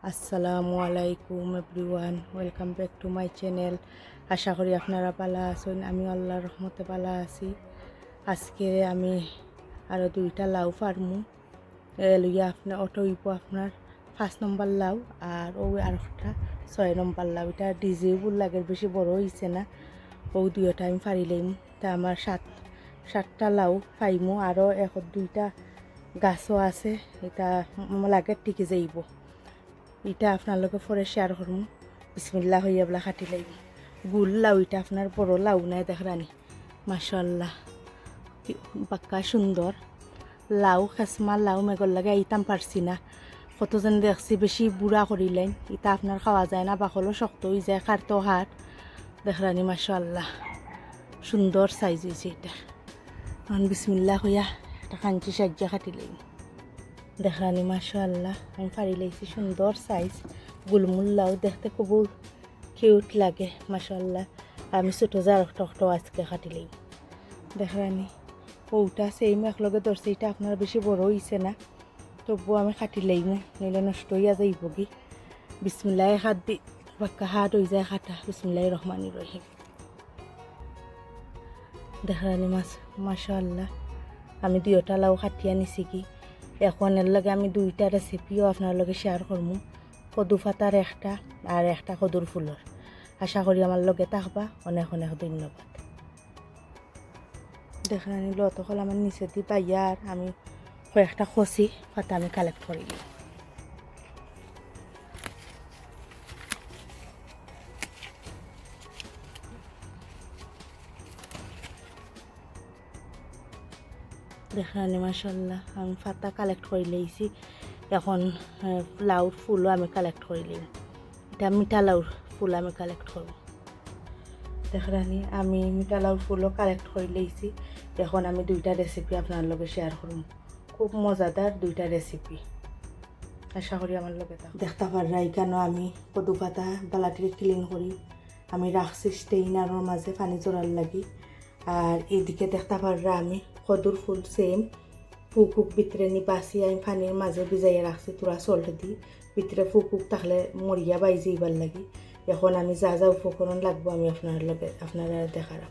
আসসালামু আলাইকুম everyone, welcome back to my channel. আশা করি আপনারা ভালো আছেন। আমি আল্লাহর রহমতে ভালো আছি। আজকে আমি আরও 2টা লাউ ফার্মু লইয়া আপনার অটো ইপো আপনার 5 নম্বর লাউ আর ওই আর একটা 6 নম্বর লাউ। এটা ডিজিবুল লাগের বেশি বড় হয়েছে না, ও 2টা আমি ফারি লইম। তা আমার সাতটা লাউ পাইমু, আরও 2টা গাছও আছে। এটা লাগের টিকে যাইব। এটা আপনার লগে পরে শেয়ার করবো। বিসমিল্লাহ হইয়া বলা কাটি লাগবে গুল লাউ। এটা আপনার বড় লাউ নাই দেখরানি, মাশাআল্লাহ পাক্কা সুন্দর লাউ। খাসমা লাউ মেঘর লাগে আইতাম পারছি না, কতজন দেখছি বেশি বুড়া করিলেন। এটা আপনার খাওয়া যায় না, বাকলও শক্ত হয়ে যায়, খারতো হাট দেখরানি। মাশাআল্লাহ সুন্দর সাইজ হয়েছে এটা। এখন বিসমিল্লাহ হইয়া একটা কাঞ্চি সাজ্জা কাটি লাগবে দেখরানি। মাশাআল্লাহ আমি পারি লাইছি, সুন্দর সাইজ গুলমুল লাউ, দেখতে খুব কিউট লাগে মাশাআল্লাহ। আমি ছোটো যার টকটো আজকে কাটি লাই দেখরানি। ওটা সেম একলগে ধরছে, এটা আপনার বেশি বড় হয়েছে না, তবুও আমি কাটি লাইমু, নইলে নষ্ট হইয়া যাইব কি। বিসমিল্লাহ হাত দি বাক্কা হাত হয়ে যায় কাটা। বিসমিল্লাহ রহমানির রহিম দেখরানি মাশাআল্লাহ। আমি 2টা লাউ কাটিয়া নিছি কি। এখন এর লগে আমি 2টা রেসিপিও আপনার লগে শেয়ার করবো, কদু পাতার একটা আর একটা কদুর ফুলর। আশা করি আমার লগে থাকবা। অনেক অনেক ধন্যবাদ। দেখেন নিল তখন আমার নিচে দি পাইয়া আর আমি কয়েকটা খসি পাতা আমি কালেক্ট করি। দেখেন মাশাআল্লাহ আমি পাতা কালেক্ট করে লইছি। এখন লাউর ফুলও আমি কালেক্ট করে লইম। এটা মিঠা লাউর ফুল আমি কালেক্ট করব। দেখরানি আমি মিঠা লাউর ফুলও কালেক্ট করে লইছি। এখন আমি 2টা রেসিপি আপনার লগে শেয়ার করব, খুব মজাদার 2টা রেসিপি। আশা করি আমার লগে দেখতে পারা। কেন আমি কদু পাতা বালাটিকে ক্লিন করি আমি রাখছি স্টেইনারের মাঝে পানি জড়ার লাগি। আর এদিকে দেখতে পারা আমি কদুর ফুল সেম ফুক ভিতরে নিপাসি আমি পানির মাঝে ভিজাইয়া রাখছি তোরা সল্ট দিই। ভিতরে ফুক থাকলে মরিয়া বাইজে ইবার লাগি। এখন আমি যা যা উপকরণ লাগবো আমি আপনারা দেখার।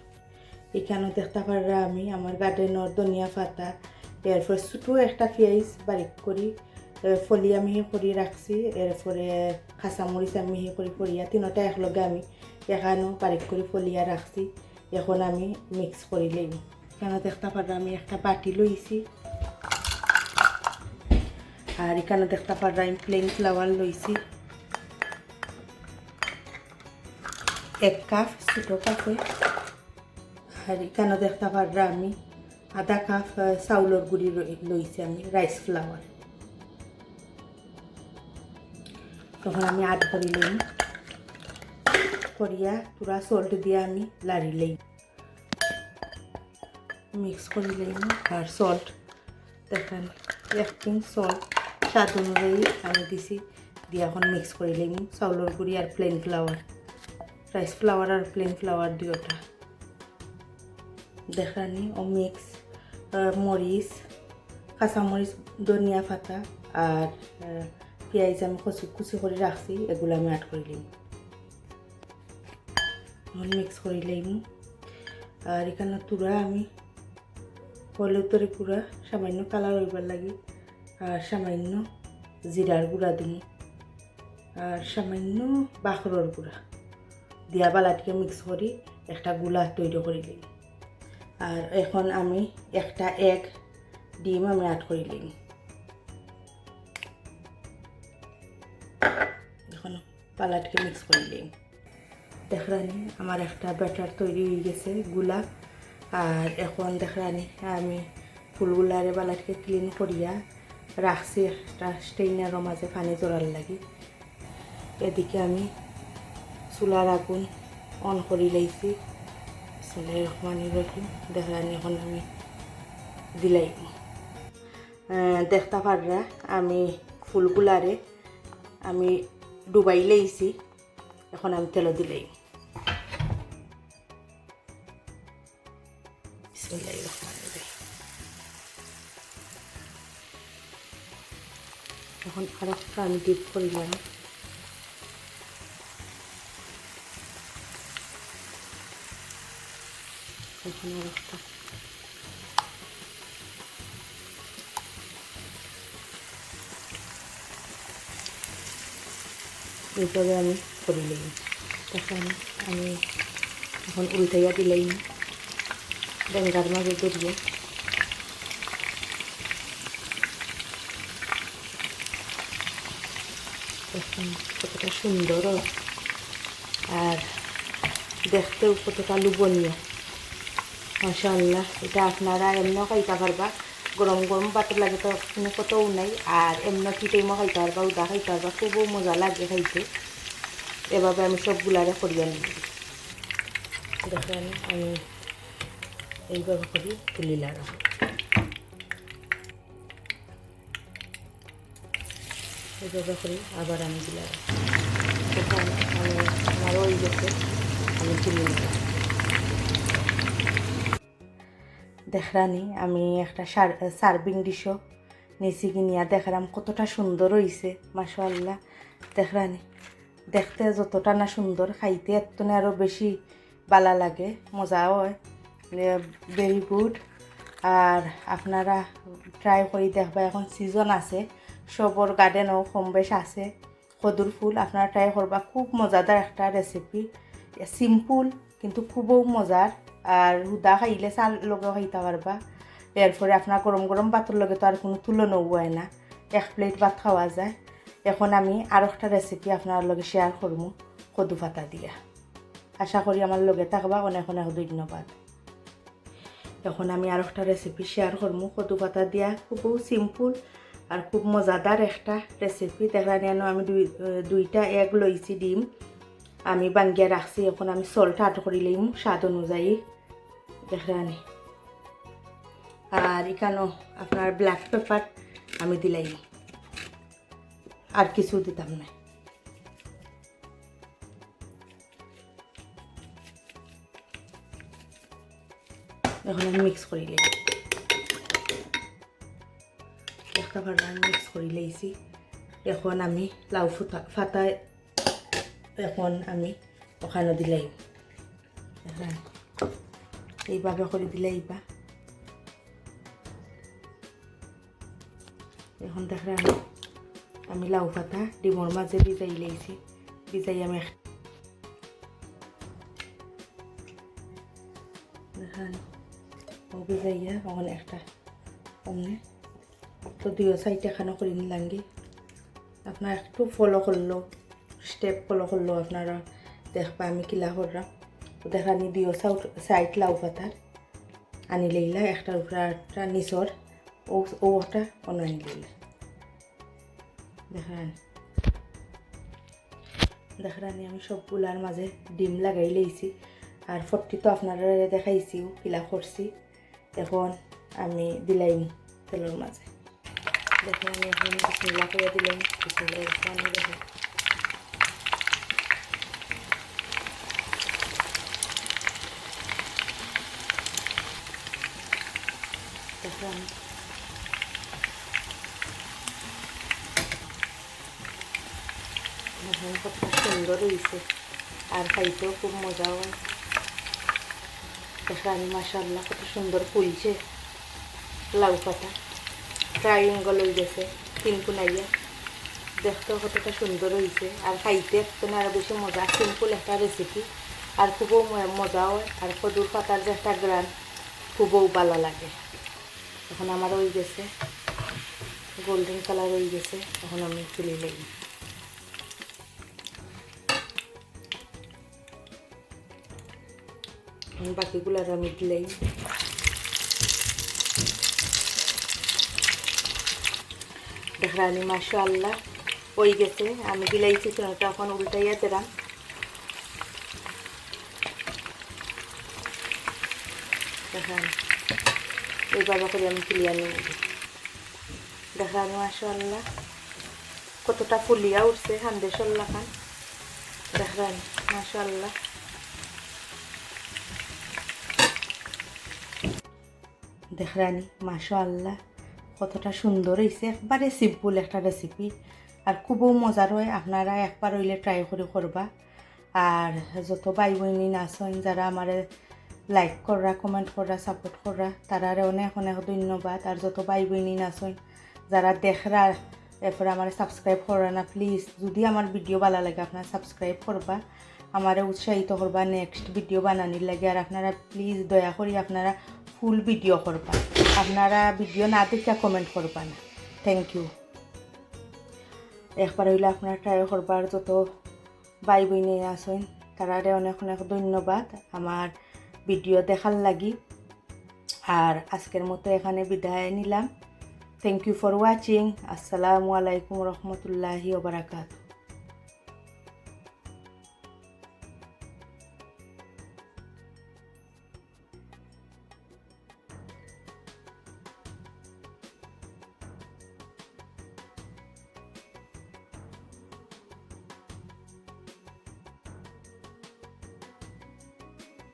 এখানে দেখতে পারা আমি আমার গার্ডেনের ধনিয়া পাতা, এরপর ছোটো একটা পেঁয়াজ বারিক করি ফলিয়া মিহি করে রাখছি। এরপরে কাঁচামরিচ আমি মিহি করে ফলিয়া 3টা একলগে আমি এখানেও বারিক করে ফলিয়া রাখছি। এখন আমি মিক্স করে লইব। এখানে দেখতে পারা আমি একটা বাটি লইছি। আর এখানে দেখতে পারা আমি প্লেন ফ্লাওয়ার লইছি 1 কাপ ছোটো কাপে। আর এখানে দেখতে পারা আমি আধা কাপ চাউলের গুঁড়ি লইছি আমি রাইস ফ্লাওয়ার। তখন আমি আড করি লই করিয়া পুরা সল্ট দিয়ে আমি লাড়ি লই মিক্স করে লই। আর সল্ট দেখেন 1 পিঞ্চ সল্ট স্বাদ অনুযায়ী আমি দিছি দিয়ে এখন মিক্স করে লই চাউলের গুঁড়ি আর প্লেন ফ্লাওয়ার, রাইস ফ্লাওয়ার আর প্লেন ফ্লাওয়ার 2টা দেখানি। ও মিক্স মরিচ, কাঁচামরিচ, ধনিয়া পাতা আর পেঁয়াজ আমি কুচি করে রাখছি, এগুলো আমি অ্যাড করে লইম। মিক্স করে লইম। আর এখানে তুরা আমি হলুদের গুঁড়া সামান্য কালার হইবার লাগি, আর সামান্য জিরার গুঁড়া দিই, আর সামান্য বাখরের গুঁড়া দিয়া বালাটিকে মিক্স করি একটা গুলা তৈরি করে লই। আর এখন আমি একটা এগ ডিম আমি অ্যাড করে লই। এখন পালাটকে মিক্স করে লই। দেখরানি আমার একটা ব্যাটার তৈরি হয়ে গেছে গুলা। আর এখন দেখরানি আমি ফুলগুলারে বালাটকে ক্লিন করিয়া রাখছি একটা স্টেইনারের মাঝে পানি জড়ার লাগি। এদিকে আমি চুলার আগুন অন করে লাইছি। বিসমিল্লাহির রহমানির রহিম দেখরানি এখন আমি দিলাই। দেখতে পাররা আমি ফুলগুলারে আমি ডুবাই লাইছি। এখন আমি তেল দিলাই। বিসমিল্লাহির রহমানির রহিম। এখন আরেকটা আমি ডিপ করিলাম। এখানে একটা এইভাবে আমি করে নিই। তখন আমি এখন উল্টাইয়া দিলেই ডেঙ্গার মাঝে ধরিয়ে দেখুন কতটা সুন্দর আর দেখতেও কতটা লোভনীয়। মাশাআল্লাহ, এটা আপনারা এমনিও খাইতে পারবা, গরম গরম ভাতের লাগে তো কোনো কতও নাই, আর এমনি কি টাইমও খাইতে পারবা, উদা খাইতে পারবা, খুবও মজা লাগে খাইতে। এভাবে আমি সবগুলারে করিয়া নিই। দেখেন আমি এইভাবে করি তুলিলাম, এইভাবে করি আবার আমি দিলাম। দেখেন আমি আমারও ওই গেছে, আমি তুলে নিলাম। দেখরানি আমি একটা সার্ভিং ডিশও নিয়েছি কিনিয়া, দেখলাম কতটা সুন্দর হয়েছে মাশাআল্লাহ। দেখরানি দেখতে যতটা না সুন্দর, খাইতে এত না আরও বেশি ভালো লাগে, মজাও হয়, ভেরি গুড। আর আপনারা ট্রাই করে দেখবা, এখন সিজন আছে, সবর গার্ডেনও কম বেশ আছে কদুর ফুল, আপনারা ট্রাই করবা, খুব মজাদার একটা রেসিপি, সিম্পল কিন্তু খুবও মজার। আর হুদা খাইলে চাল লগেও খাইতে পারবা, এরপরে আপনার গরম গরম ভাতের লগে তো আর কোনো তুলনাও হয় না, এক প্লেট ভাত খাওয়া যায়। এখন আমি আর একটা রেসিপি আপনার লগে শেয়ার করবো কদু পাতা দিয়া। আশা করি আমার লগে থাকবা, অনেক অনেক ধন্যবাদ। এখন আমি আর একটা রেসিপি শেয়ার করবো কদু পাতা দিয়া, খুবও সিম্পল আর খুব মজাদার একটা রেসিপি। দেখা নিয়ে আমি দুইটা এগ লইছি, ডিম আমি বাঙ্গিয়া রাখছি, এখন আমি সল্ট আট করে লইম স্বাদ অনুযায়ী। দেখরানি আর এখানেও আপনার ব্ল্যাক পেপার আমি দিলাই, আর কিছু দিতাম না। এখন আমি মিক্স করি লাই, একটা ভালো আমি মিক্স করে লইছি। এখন আমি লাউ ফাতা এখন আমি ওখানে দিলাই, এইভাবে করে দিলে এইবা। এখন দেখেন আমি লাউ পাতা ডিমর মাঝে ভিজাই লাইছি, ভিজাই আমি দেখেন ও ভিজাইয়া তখন একটা অমনে তো দুই সাইড এখানে করে নিলাঙ্গি। আপনার একটু ফলো করলো, স্টেপ ফলো করলো আপনারা দেখবা আমি কিলা করলাম। তো দেখানি দিও সাইড লাউ পাতার আনি লইলা, একটার উপরে একটা নিচর ওটা অন্য আনি লইলা। দেখানি আমি সবগুলার মাঝে ডিম লাগাই লইছি, আর ফটটি তো আপনারা দেখাইছিও কিলা করছি। এখন আমি দিলাইম তেলের মাঝে, দেখেন আমি এখন বিসমিল্লাহ করে দিলাম, বিসমিল্লাহ পানি দেখেন দেখেন কতটা সুন্দর হয়েছে, আর খাইতেও খুব মজা হয়। দেখেন মাশাআল্লাহ কত সুন্দর ফুলছে লাউ পাতা, ট্রায়াঙ্গল হয়ে গেছে তিন কোনাইয়া, দেখতেও কতটা সুন্দর হয়েছে, আর খাইতে একটু না আরও বেশি মজা। সিম্পল একটা রেসিপি আর খুবও মজা হয়, আর কদুর পাতার যে একটা গ্রান খুবও ভালো লাগে। এখন আমার হয়ে গেছে গোল্ডেন কালার হয়ে গেছে, এখন আমি তুলে লাগি। বাকিগুলো আর আমি দিলাই, দেখরানি মাশাআল্লাহ হয়ে গেছে। আমি দিলাইছি চিকেনটা এখন উল্টাইয়া দিলাম, দেখেন এইভাবে করে আমি তুলিয়া নিয়ে দেখানো। মাশাআল্লাহ কতটা ফুলিয়া উঠছে হান্দেশল্লা খান, দেখেন মাশাআল্লাহ। দেখরানি মাশাআল্লাহ কতটা সুন্দর হয়েছে, একবারে সিম্পল একটা রেসিপি আর খুবও মজার হয়। আপনারা একবার হইলে ট্রাই করে করবা। আর যত ভাই বোন আছেন যারা আমার লাইক করা, কমেন্ট করা, সাপোর্ট করা, তারারে অনেক অনেক ধন্যবাদ। আর যত ভাই বোনই আছেন যারা দেখরা এরপরে আমার সাবস্ক্রাইব করা না, প্লিজ যদি আমার ভিডিও ভালো লাগে আপনারা সাবস্ক্রাইব করবা, আমারে উৎসাহিত করবা নেক্সট ভিডিও বানানির লাগে। আর আপনারা প্লিজ দয়া করে আপনারা ফুল ভিডিও করবা, আপনারা ভিডিও না দেখে কমেন্ট করবা না। Thank you. একবার হইলে আপনারা ট্রাই করবার যত ভাই বোনে আছেন তারারে অনেক অনেক ধন্যবাদ আমার ভিডিও দেখার লাগি। আর আজকের মতো এখানে বিদায় নিলাম। Thank you for watching. আসসালামু আলাইকুম রহমতুল্লাহি ওয়া বারাকাতুহু।